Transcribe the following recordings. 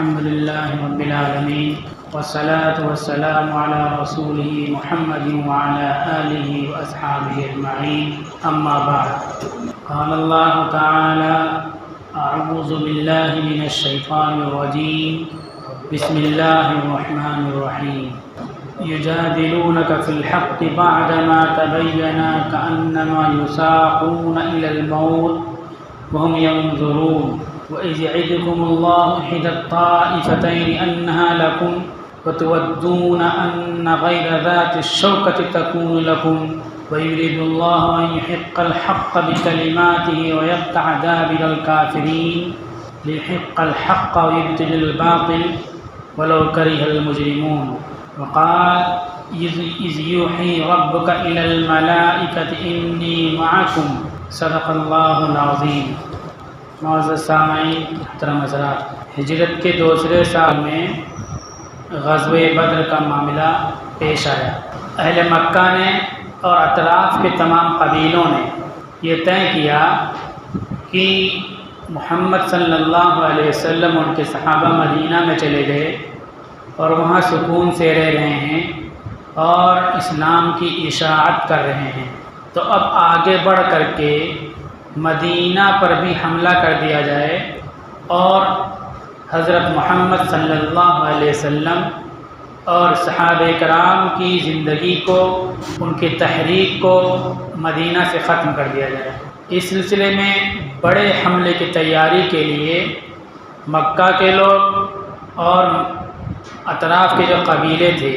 الحمد لله رب العالمين والصلاة والسلام على رسوله محمد وعلى آله وأصحابه أجمعين أما بعد قال الله تعالى أعوذ بالله من الشيطان الرجيم بسم الله الرحمن الرحيم يجادلونك في الحق بعدما تبين كأنما يساقون إلى الموت وهم ينظرون وإذ يعدكم الله إحدى الطائفتين أنها لكم وتودون أن غير ذات الشوكة تكون لكم ويريد الله أن يحق الحق بكلماته ويقطع دابر الكافرين ليحق الحق ويبطل الباطل ولو كره المجرمون وقال إذ يوحي ربك إلى الملائكة إني معكم صدق الله العظيم۔ معزز سامعین، محترم حضرات، ہجرت کے دوسرے سال میں غزوہ بدر کا معاملہ پیش آیا۔ اہل مکہ نے اور اطراف کے تمام قبیلوں نے یہ طے کیا کہ محمد صلی اللہ علیہ وسلم اور ان کے صحابہ مدینہ میں چلے گئے اور وہاں سکون سے رہ رہے ہیں اور اسلام کی اشاعت کر رہے ہیں، تو اب آگے بڑھ کر کے مدینہ پر بھی حملہ کر دیا جائے اور حضرت محمد صلی اللہ علیہ وسلم اور صحابہ کرام کی زندگی کو، ان کی تحریک کو مدینہ سے ختم کر دیا جائے۔ اس سلسلے میں بڑے حملے کی تیاری کے لیے مکہ کے لوگ اور اطراف کے جو قبیلے تھے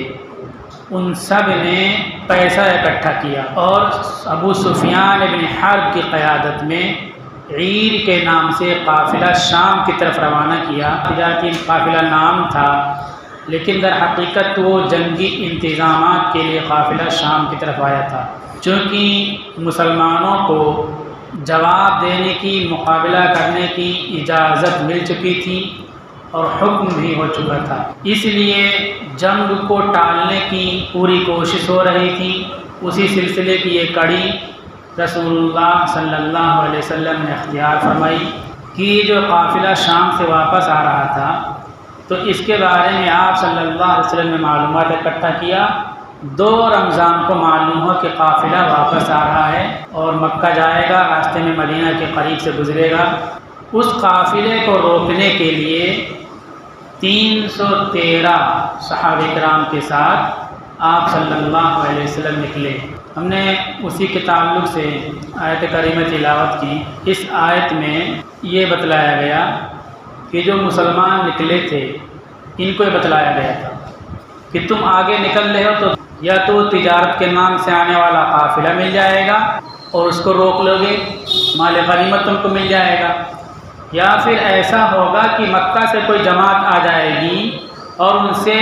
ان سب نے پیسہ اکٹھا کیا اور ابو سفیان بن حرب کی قیادت میں عیر کے نام سے قافلہ شام کی طرف روانہ کیا۔ تجارتی قافلہ نام تھا لیکن در حقیقت وہ جنگی انتظامات کے لیے قافلہ شام کی طرف آیا تھا، چونکہ مسلمانوں کو جواب دینے کی، مقابلہ کرنے کی اجازت مل چکی تھی اور حکم بھی ہو چکا تھا، اس لیے جنگ کو ٹالنے کی پوری کوشش ہو رہی تھی۔ اسی سلسلے کی یہ کڑی رسول اللہ صلی اللہ علیہ وسلم نے اختیار فرمائی کہ جو قافلہ شام سے واپس آ رہا تھا تو اس کے بارے میں آپ صلی اللہ علیہ وسلم نے معلومات اکٹھا کیا۔ 2 رمضان کو معلوم ہو کہ قافلہ واپس آ رہا ہے اور مکہ جائے گا، راستے میں مدینہ کے قریب سے گزرے گا۔ اس قافلے کو روکنے کے لیے 313 صحابہ کرام کے ساتھ آپ صلی اللہ علیہ وسلم نکلے۔ ہم نے اسی کے تعلق سے آیت کریمہ تلاوت کی۔ اس آیت میں یہ بتلایا گیا کہ جو مسلمان نکلے تھے ان کو یہ بتلایا گیا تھا کہ تم آگے نکل رہے ہو تو یا تو تجارت کے نام سے آنے والا قافلہ مل جائے گا اور اس کو روک لو گے، مال غنیمت تم کو مل جائے گا، یا پھر ایسا ہوگا کہ مکہ سے کوئی جماعت آ جائے گی اور ان سے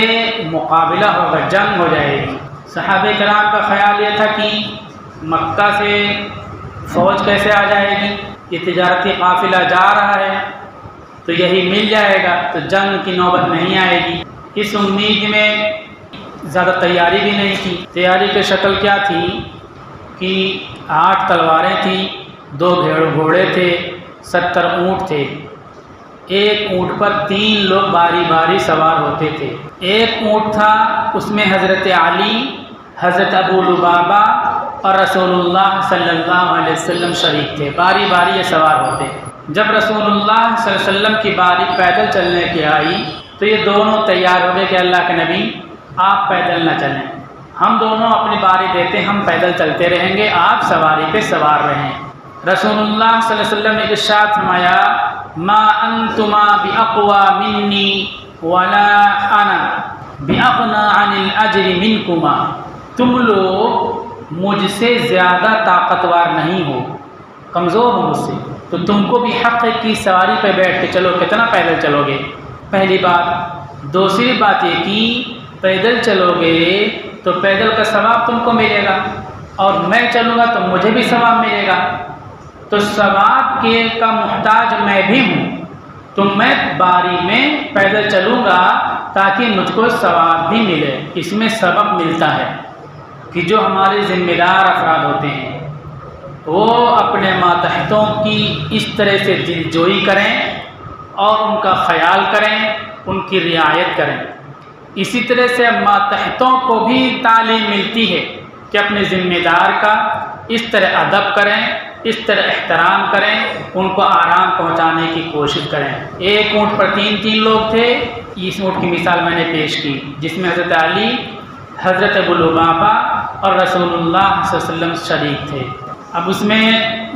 مقابلہ ہوگا، جنگ ہو جائے گی۔ صحابہ کرام کا خیال یہ تھا کہ مکہ سے فوج کیسے آ جائے گی، یہ تجارتی قافلہ جا رہا ہے تو یہی مل جائے گا تو جنگ کی نوبت نہیں آئے گی۔ اس امید میں زیادہ تیاری بھی نہیں تھی۔ تیاری کی شکل کیا تھی کہ 8 تلواریں تھیں، 2 گھوڑے تھے، 70 اونٹ تھے، ایک اونٹ پر 3 لوگ باری باری سوار ہوتے تھے۔ ایک اونٹ تھا اس میں حضرت علی، حضرت ابو لبابہ اور رسول اللہ صلی اللہ علیہ وسلم شریک تھے، باری باری یہ سوار ہوتے۔ جب رسول اللہ صلی اللہ علیہ وسلم کی باری پیدل چلنے کی آئی تو یہ دونوں تیار ہو گئے کہ اللہ کے نبی آپ پیدل نہ چلیں، ہم دونوں اپنی باری دیتے، ہم پیدل چلتے رہیں گے، آپ سواری پہ سوار رہیں۔ رسول اللہ صلی اللہ علیہ وسلم نے ارشاد فرمایا ما انتما باقوى منی ولا انا باغنى عن الاجر منکما، تم لوگ مجھ سے زیادہ طاقتور نہیں ہو، کمزور ہو مجھ سے، تو تم کو بھی حق ہے کہ سواری پہ بیٹھ کے چلو، کتنا پیدل چلو گے، پہلی بات۔ دوسری بات یہ کہ پیدل چلو گے تو پیدل کا ثواب تم کو ملے گا اور میں چلوں گا تو مجھے بھی ثواب ملے گا، تو ثواب کے کا محتاج میں بھی ہوں، تو میں باری میں پیدل چلوں گا تاکہ مجھ کو ثواب بھی ملے۔ اس میں سبق ملتا ہے کہ جو ہمارے ذمہ دار افراد ہوتے ہیں وہ اپنے ماتحتوں کی اس طرح سے دلجوئی کریں اور ان کا خیال کریں ان کی رعایت کریں۔ اسی طرح سے ماتحتوں کو بھی تعلیم ملتی ہے کہ اپنے ذمہ دار کا اس طرح ادب کریں، اس طرح احترام کریں، ان کو آرام پہنچانے کی کوشش کریں۔ ایک اونٹ پر تین لوگ تھے، اس اونٹ کی مثال میں نے پیش کی، جس میں حضرت علی، حضرت ابو لبابہ اور رسول اللہ صلی اللہ علیہ وسلم شریک تھے۔ اب اس میں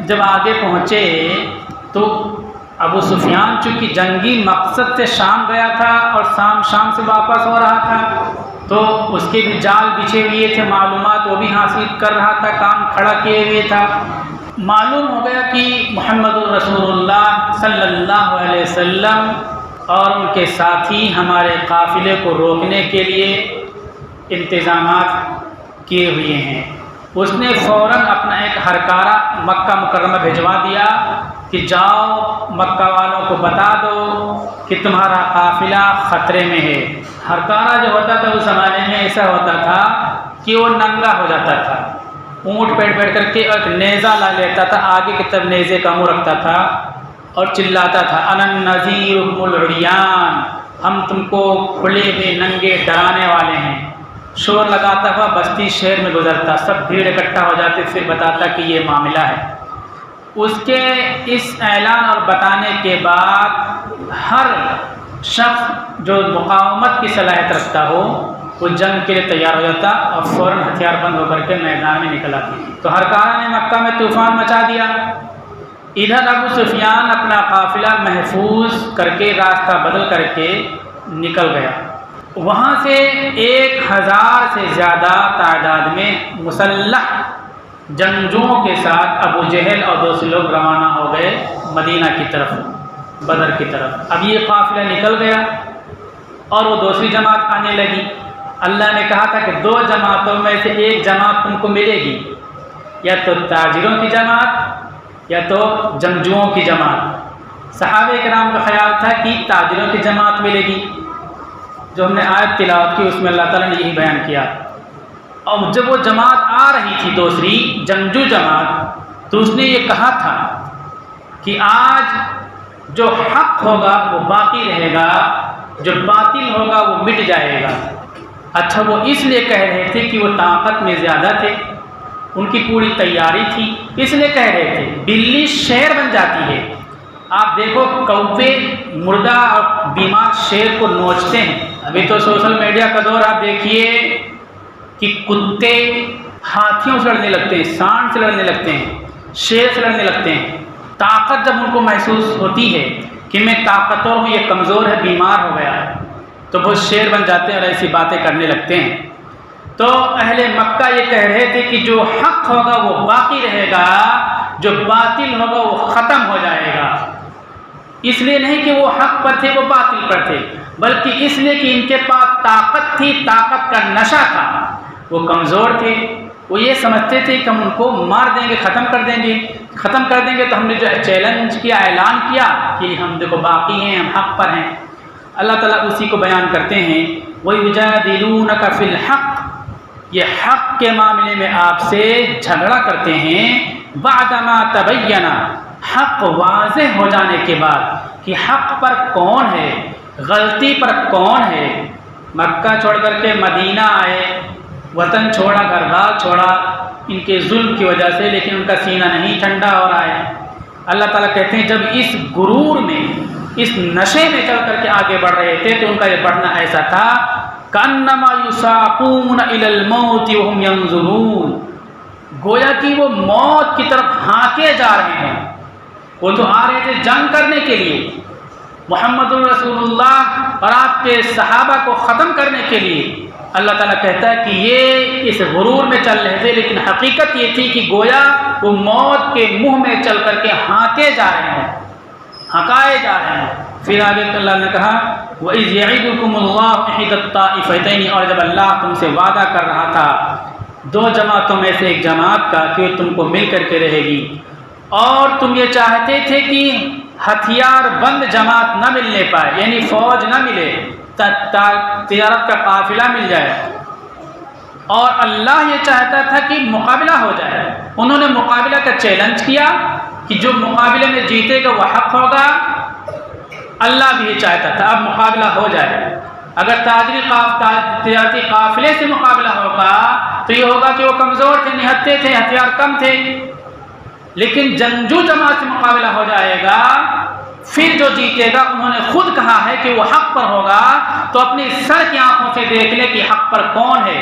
جب آگے پہنچے تو ابو سفیان چونکہ جنگی مقصد سے شام گیا تھا اور شام سے واپس ہو رہا تھا، تو اس کے بھی جال بچھے ہوئے تھے، معلومات وہ بھی حاصل کر رہا تھا، کام کھڑا کیے ہوئے تھا۔ معلوم ہو گیا کہ محمد الرسول اللہ صلی اللہ علیہ وسلم اور ان کے ساتھی ہمارے قافلے کو روکنے کے لیے انتظامات کیے ہوئے ہیں۔ اس نے فوراً اپنا ایک ہرکارہ مکہ مکرمہ بھجوا دیا کہ جاؤ مکہ والوں کو بتا دو کہ تمہارا قافلہ خطرے میں ہے۔ ہرکارہ جو ہوتا تھا اس زمانے میں ایسا ہوتا تھا کہ وہ ننگا ہو جاتا تھا، اونٹ بیٹھ کر کے ایک نیزہ لا لیتا تھا، آگے کی طرف نیزے کا منہ رکھتا تھا اور چلاتا تھا انا النذیرکم العریان، ہم تم کو کھلے ہوئے ننگے ڈرانے والے ہیں۔ شور لگاتا ہوا بستی شہر میں گزرتا، سب بھیڑ اکٹھا ہو جاتے، پھر بتاتا کہ یہ معاملہ ہے۔ اس کے اس اعلان اور بتانے کے بعد ہر شخص جو مقاومت کی صلاحیت رکھتا ہو وہ جنگ کے لیے تیار ہو جاتا اور فوراً ہتھیار بند ہو کر کے میدان میں نکل آتی۔ تو ہرکارہ نے مکہ میں طوفان مچا دیا۔ ادھر ابو سفیان اپنا قافلہ محفوظ کر کے راستہ بدل کر کے نکل گیا۔ وہاں سے 1000 سے زیادہ تعداد میں مسلح جنگجوؤں کے ساتھ ابو جہل اور دوسرے لوگ روانہ ہو گئے مدینہ کی طرف، بدر کی طرف۔ اب یہ قافلہ نکل گیا اور وہ دوسری جماعت آنے لگی۔ اللہ نے کہا تھا کہ 2 جماعتوں میں سے ایک جماعت تم کو ملے گی، یا تو تاجروں کی جماعت یا تو جنگجوؤں کی جماعت۔ صحابہ کرام کا خیال تھا کہ تاجروں کی جماعت ملے گی۔ جو ہم نے آیت تلاوت کی اس میں اللہ تعالیٰ نے یہی بیان کیا۔ اور جب وہ جماعت آ رہی تھی دوسری جنگجو جماعت، تو اس نے یہ کہا تھا کہ آج جو حق ہوگا وہ باقی رہے گا، جو باطل ہوگا وہ مٹ جائے گا۔ اچھا وہ اس لیے کہہ رہے تھے کہ وہ طاقت میں زیادہ تھے، ان کی پوری تیاری تھی، اس لیے کہہ رہے تھے۔ بلی شیر بن جاتی ہے، آپ دیکھو کوے مردہ اور بیمار شیر کو نوچتے ہیں۔ ابھی تو سوشل میڈیا کا دور، آپ دیکھیے کہ کتے ہاتھیوں سے لڑنے لگتے ہیں، سانڈ سے لڑنے لگتے ہیں، شیر سے لڑنے لگتے ہیں۔ طاقت جب ان کو محسوس ہوتی ہے کہ میں طاقتور ہوں، یہ کمزور ہے، بیمار ہو گیا ہے، تو وہ شیر بن جاتے ہیں اور ایسی باتیں کرنے لگتے ہیں۔ تو اہل مکہ یہ کہہ رہے تھے کہ جو حق ہوگا وہ باقی رہے گا، جو باطل ہوگا وہ ختم ہو جائے گا۔ اس لیے نہیں کہ وہ حق پر تھے وہ باطل پر تھے، بلکہ اس لیے کہ ان کے پاس طاقت تھی، طاقت کا نشہ تھا، وہ کمزور تھے۔ وہ یہ سمجھتے تھے کہ ہم ان کو مار دیں گے، ختم کر دیں گے، تو ہم نے جو چیلنج کیا، اعلان کیا کہ ہم دیکھو باقی ہیں، ہم حق پر ہیں۔ اللہ تعالیٰ اسی کو بیان کرتے ہیں، وَيُجَادِلُونَكَ فِي الْحَقِّ، یہ حق کے معاملے میں آپ سے جھگڑا کرتے ہیں، بَعْدَمَا تَبَيَّنَ، حق واضح ہو جانے کے بعد کہ حق پر کون ہے، غلطی پر کون ہے۔ مکہ چھوڑ کر کے مدینہ آئے، وطن چھوڑا، گھر بار چھوڑا ان کے ظلم کی وجہ سے، لیکن ان کا سینہ نہیں ٹھنڈا ہو رہا ہے۔ اللہ تعالیٰ کہتے ہیں جب اس غرور میں، اس نشے میں چل کر کے آگے بڑھ رہے تھے تو ان کا یہ بڑھنا ایسا تھا کأنما یساقون الی الموت وهم ینظرون، گویا کہ وہ موت کی طرف ہانکے جا رہے ہیں۔ وہ تو آ رہے تھے جنگ کرنے کے لیے، محمد الرسول اللہ اور آپ کے صحابہ کو ختم کرنے کے لیے۔ اللہ تعالیٰ کہتا ہے کہ یہ اس غرور میں چل رہے تھے، لیکن حقیقت یہ تھی کہ گویا وہ موت کے منہ میں چل کر کے ہانکے جا رہے ہیں، ہکائے جا رہے ہیں۔ پھر آگے اللہ نے کہا وَإِذْ يَعِدُكُمُ اللَّهُ إِحْدَى الطَّائِفَتَيْنِ، اور جب اللہ تم سے وعدہ کر رہا تھا 2 جماعتوں میں سے ایک جماعت کا کہ تم کو مل کر کے رہے گی، اور تم یہ چاہتے تھے کہ ہتھیار بند جماعت نہ ملنے پائے، یعنی فوج نہ ملے، تجارت کا قافلہ مل جائے، اور اللہ یہ چاہتا تھا کہ مقابلہ ہو جائے۔ انہوں نے مقابلہ کا چیلنج کیا کہ جو مقابلے میں جیتے گا وہ حق ہوگا، اللہ بھی یہ چاہتا تھا اب مقابلہ ہو جائے۔ اگر تجارتی قافلے سے مقابلہ ہوگا تو یہ ہوگا کہ وہ کمزور تھے، نہتے تھے، ہتھیار کم تھے، لیکن جنگجو جماعت سے مقابلہ ہو جائے گا، پھر جو جیتے گا انہوں نے خود کہا ہے کہ وہ حق پر ہوگا، تو اپنی سر کی آنکھوں سے دیکھ لے کہ حق پر کون ہے۔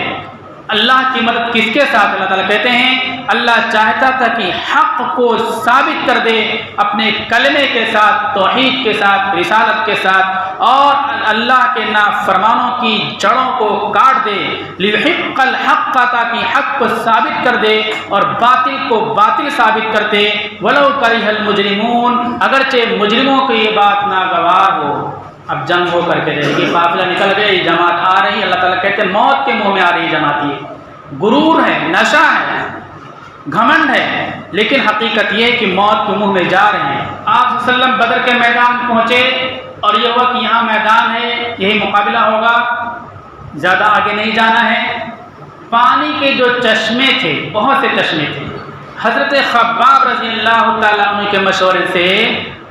اللہ کی مدد کس کے ساتھ؟ اللہ تعالیٰ کہتے ہیں اللہ چاہتا تھا کہ حق کو ثابت کر دے اپنے کلمے کے ساتھ، توحید کے ساتھ، رسالت کے ساتھ، اور اللہ کے نافرمانوں کی جڑوں کو کاٹ دے، لِيُحِقَّ الْحَقَّ، تاکہ حق کو ثابت کر دے اور باطل کو باطل ثابت کر دے، وَلَوْ كَرِهَ الْمُجْرِمُونَ، اگرچہ مجرموں کو یہ بات ناگوار ہو۔ اب جنگ ہو کر کے رہے گی، قافلہ نکل گئی، جماعت آ رہی، اللہ تعالیٰ کہتے ہیں موت کے منہ میں آ رہی جماعت، یہ غرور ہے، نشہ ہے، گھمنڈ ہے، لیکن حقیقت یہ ہے کہ موت کے منہ میں جا رہے ہیں۔ آپ صلی اللہ علیہ وسلم بدر کے میدان پہنچے اور یہ ہوا کہ یہاں میدان ہے، یہی مقابلہ ہوگا، زیادہ آگے نہیں جانا ہے۔ پانی کے جو چشمے تھے، بہت سے چشمے تھے، حضرت خباب رضی اللہ تعالیٰ عنہ کے مشورے سے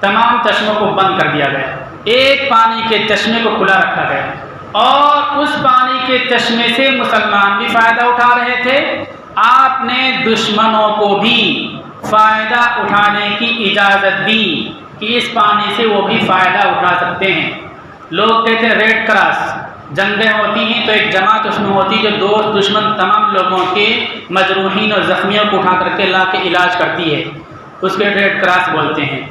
تمام چشموں کو بند کر دیا گیا، ایک پانی کے چشمے کو کھلا رکھا گیا، اور اس پانی کے چشمے سے مسلمان بھی فائدہ اٹھا رہے تھے، آپ نے دشمنوں کو بھی فائدہ اٹھانے کی اجازت دی کہ اس پانی سے وہ بھی فائدہ اٹھا سکتے ہیں۔ لوگ کہتے ہیں ریڈ کراس، جنگیں ہوتی ہیں تو ایک جماعت اس میں ہوتی ہے جو دوست دشمن تمام لوگوں کے مجروحین اور زخمیوں کو اٹھا کر کے لا کے علاج کرتی ہے، اس کے ریڈ کراس بولتے ہیں۔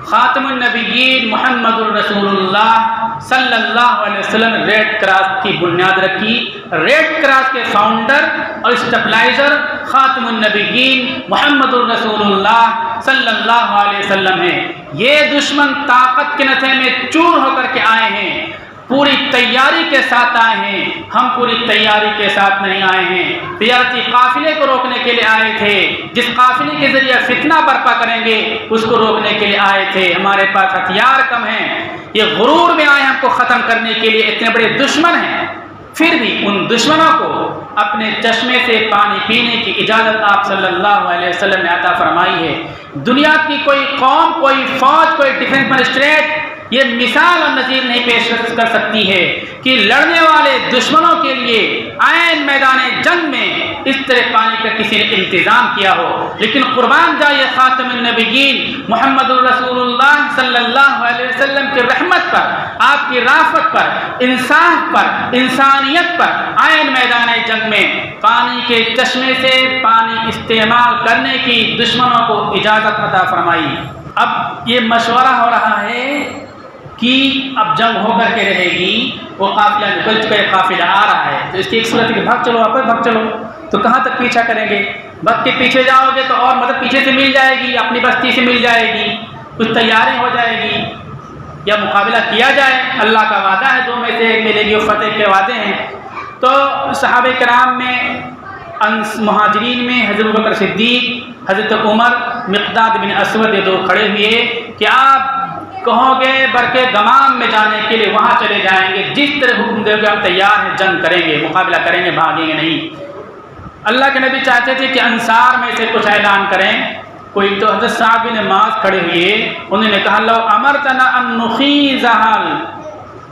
خاتم النبیین محمد الرسول اللہ صلی اللہ علیہ وسلم ریڈ کراس کی بنیاد رکھی۔ ریڈ کراس کے فاؤنڈر اور اسٹیبلائزر خاتم النبیین محمد الرسول اللہ صلی اللہ علیہ وسلم ہیں۔ یہ دشمن طاقت کے نتھے میں چور ہو کر کے آئے ہیں، پوری تیاری کے ساتھ آئے ہیں، ہم پوری تیاری کے ساتھ نہیں آئے ہیں، تجارتی قافلے کو روکنے کے لیے آئے تھے، جس قافلے کے ذریعے فتنہ برپا کریں گے اس کو روکنے کے لیے آئے تھے، ہمارے پاس ہتھیار کم ہیں، یہ غرور میں آئے ہم کو ختم کرنے کے لیے، اتنے بڑے دشمن ہیں، پھر بھی ان دشمنوں کو اپنے چشمے سے پانی پینے کی اجازت آپ صلی اللہ علیہ وسلم نے عطا فرمائی ہے۔ دنیا کی کوئی قوم، کوئی فوج، کوئی ڈیفنس منسٹریٹ یہ مثال اور نظیر نہیں پیش کر سکتی ہے کہ لڑنے والے دشمنوں کے لیے عین میدان جنگ میں اس طرح پانی کا کسی نے انتظام کیا ہو، لیکن قربان جائے خاتم النبیین محمد الرسول اللہ صلی اللہ علیہ وسلم کی رحمت پر، آپ کی رافت پر، انصاف پر، انسانیت پر، عین میدان جنگ میں پانی کے چشمے سے پانی استعمال کرنے کی دشمنوں کو اجازت عطا فرمائی۔ اب یہ مشورہ ہو رہا ہے کہ اب جنگ ہو کر کے رہے گی، وہ قافلہ نکل چکا ہے، قافلہ آ رہا ہے، تو اس کی ایک صورت ہے کہ بھاگ چلو، واپس بھاگ چلو، تو کہاں تک پیچھا کریں گے؟ بھاگ کے پیچھے جاؤ گے تو اور مدد پیچھے سے مل جائے گی، اپنی بستی سے مل جائے گی، کچھ تیاری ہو جائے گی، یا مقابلہ کیا جائے، اللہ کا وعدہ ہے دو میں سے ایک ملے گی، وہ فتح کے وعدے ہیں۔ تو صحابہ کرام میں مہاجرین میں حضرت ابوبکر صدیق، حضرت عمر، مقداد بن اسود، یہ دو کھڑے ہوئے کہ آپ کہو گے برکے گمام میں جانے کے لیے وہاں چلے جائیں گے، جس طرح حکم دے گے ہم تیار ہیں، جنگ کریں گے، مقابلہ کریں گے، بھاگیں گے نہیں۔ اللہ کے نبی چاہتے تھے کہ انصار میں سے کچھ اعلان کریں، کوئی تو حضرت صاحب بن معاذ کھڑے ہوئے، انہوں نے کہا لو امرتنا ان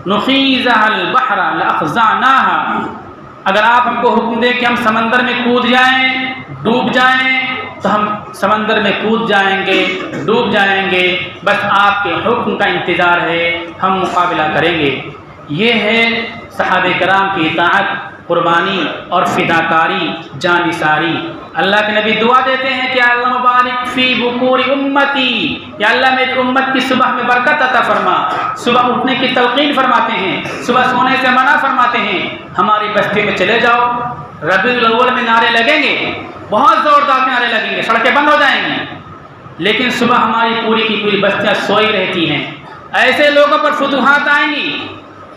نخیزها البحر لاخزعناها، اگر آپ ہم کو حکم دیں کہ ہم سمندر میں کود جائیں، ڈوب جائیں، تو ہم سمندر میں کود جائیں گے، ڈوب جائیں گے، بس آپ کے حکم کا انتظار ہے، ہم مقابلہ کریں گے۔ یہ ہے صحابہ کرام کی اطاعت، قربانی اور فداکاری، جانثاری۔ اللہ کے نبی دعا دیتے ہیں کہ اللہ مبارک فی بکور امتی، یا اللہ میری امت کی صبح میں برکت عطا فرما، صبح اٹھنے کی تلقین فرماتے ہیں، صبح سونے سے منع فرماتے ہیں، ہماری بستی میں چلے جاؤ، ربیع الاول میں نعرے لگیں گے، بہت زوردار نعرے لگیں گے، سڑکیں بند ہو جائیں گی، لیکن صبح ہماری پوری کی پوری بستیاں سوئی رہتی ہیں، ایسے لوگوں پر فتوحات آئیں گی،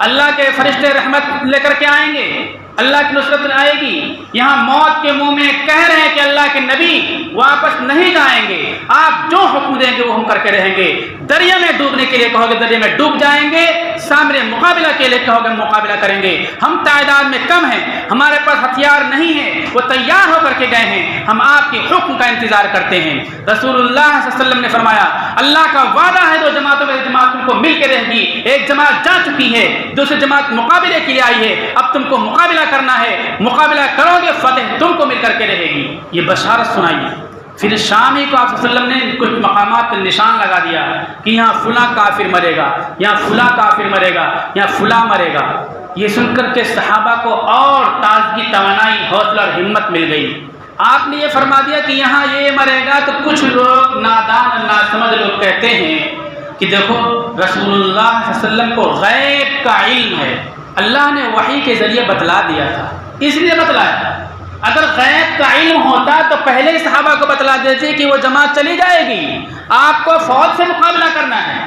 اللہ کے فرشتے رحمت لے کر کے آئیں گے، اللہ کی نصرت آئے گی۔ یہاں موت کے منہ میں کہہ رہے ہیں کہ اللہ کے نبی واپس نہیں جائیں گے، آپ جو حکم دیں گے وہ ہم کر کے رہیں گے۔ دریا میں ڈوبنے کے لیے کہو گے دریا میں ڈوب جائیں گے، سامنے مقابلہ کے لیے کہو گے مقابلہ کریں گے۔ ہم تعداد میں کم ہیں، ہمارے پاس ہتھیار نہیں ہے، وہ تیار ہو کر کے گئے ہیں، ہم آپ کے حکم کا انتظار کرتے ہیں۔ رسول اللہ صلی اللہ علیہ وسلم نے فرمایا اللہ کا وعدہ ہے دو جماعتوں میں جماعتوں کو مل کے رہے گی، ایک جماعت جا چکی ہے، دوسری جماعت مقابلے کے لیے آئی ہے، اب تم کو مقابلہ کرنا ہے، مقابلہ کرو گے فتح تم کو مل کر کے رہے گی۔ یہ بشارت سنائی۔ پھر شام ہی کو آپ صلی اللہ علیہ وسلم نے کچھ مقامات پر نشان لگا دیا کہ یہاں فلاں کافر مرے گا، یہاں فلاں کافر مرے گا، یہاں فلاں مرے گا۔ یہ سن کر کے صحابہ کو اور تازگی، توانائی، حوصلہ اور ہمت مل گئی۔ آپ نے یہ فرما دیا کہ یہاں یہ مرے گا، تو کچھ لوگ نادان ناسمجھ لوگ کہتے ہیں کہ دیکھو رسول اللہ صلی اللہ علیہ وسلم کو غیب کا علم ہے، اللہ نے وحی کے ذریعے بتلا دیا تھا، اس لیے بتلایا۔ اگر غیب کا علم ہوتا تو پہلے ہی صحابہ کو بتلا دیتے کہ وہ جماعت چلی جائے گی، آپ کو فوج سے مقابلہ کرنا ہے،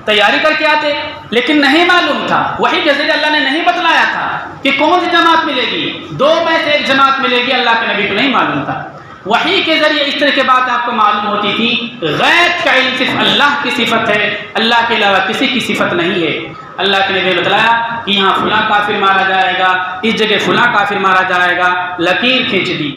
تیاری کر کے آتے، لیکن نہیں معلوم تھا، وحی کے ذریعے اللہ نے نہیں بتلایا تھا کہ کون سی جماعت ملے گی، دو میں سے ایک جماعت ملے گی، اللہ کے نبی کو نہیں معلوم تھا۔ وحی کے ذریعے اس طرح کی بات آپ کو معلوم ہوتی تھی۔ غیب کا علم صرف اللہ کی صفت ہے، اللہ کے علاوہ کسی کی صفت نہیں ہے۔ اللہ کے نبی نے بتلایا کہ یہاں فلاں کافر مارا جائے گا، اس جگہ فلاں کافر مارا جائے گا، لکیر کھینچ دی۔